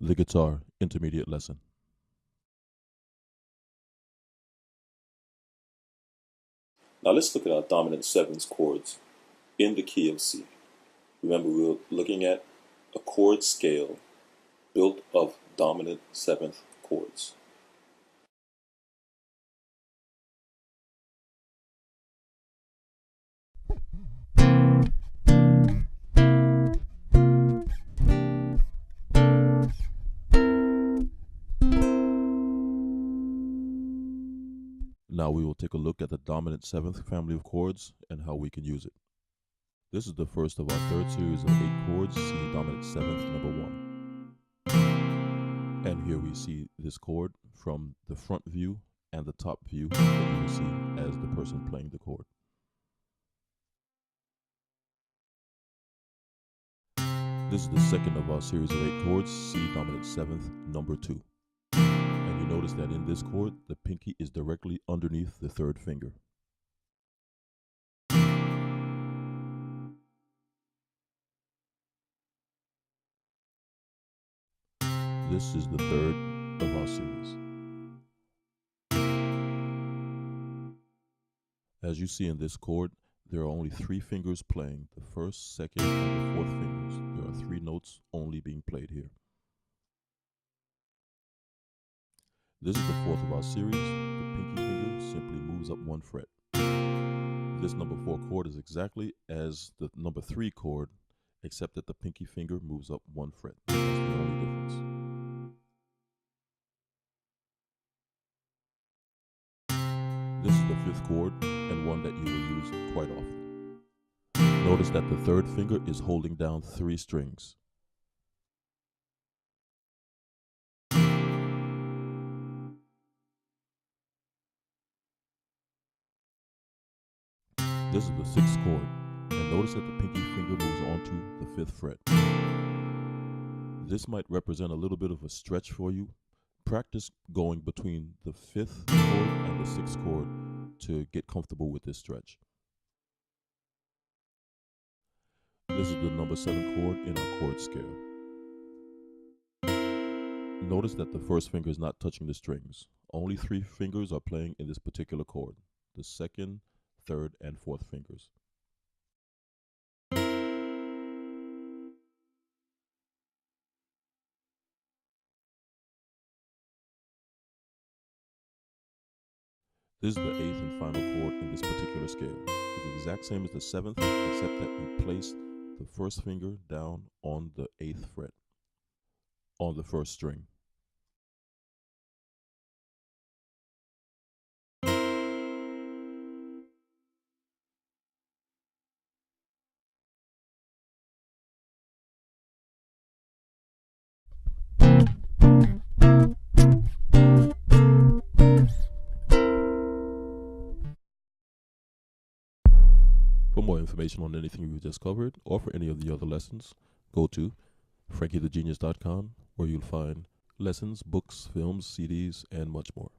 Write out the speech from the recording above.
The Guitar Intermediate Lesson. Now let's look at our dominant sevenths chords in the key of C. Remember, we were looking at a chord scale built of dominant seventh chords. Now we will take a look at the dominant seventh family of chords and how we can use it. This is the first of our third series of 8 chords, C dominant seventh, number 1. And here we see this chord from the front view and the top view that you will see as the person playing the chord. This is the second of our series of 8 chords, C dominant seventh, number 2. And you notice that in this chord, the pinky is directly underneath the third finger. This is the third of our series. As you see in this chord, there are only 3 fingers playing, the first, second, and the fourth fingers. There are 3 notes only being played here. This is the fourth of our series. The pinky finger simply moves up 1 fret. This number 4 chord is exactly as the number 3 chord, except that the pinky finger moves up 1 fret. That's the only difference. This is the 5th chord, and one that you will use quite often. Notice that the third finger is holding down 3 strings. This is the 6th chord, and notice that the pinky finger moves onto the 5th fret. This might represent a little bit of a stretch for you. Practice going between the 5th chord and the 6th chord to get comfortable with this stretch. This is the number 7 chord in our chord scale. Notice that the first finger is not touching the strings. Only 3 fingers are playing in this particular chord, the second, third, and fourth fingers. This is the 8th and final chord in this particular scale. It's the exact same as the 7th, except that we place the first finger down on the 8th fret, on the first string. For more information on anything we just covered, or for any of the other lessons, go to frankythegenius.com, where you'll find lessons, books, films, CDs, and much more.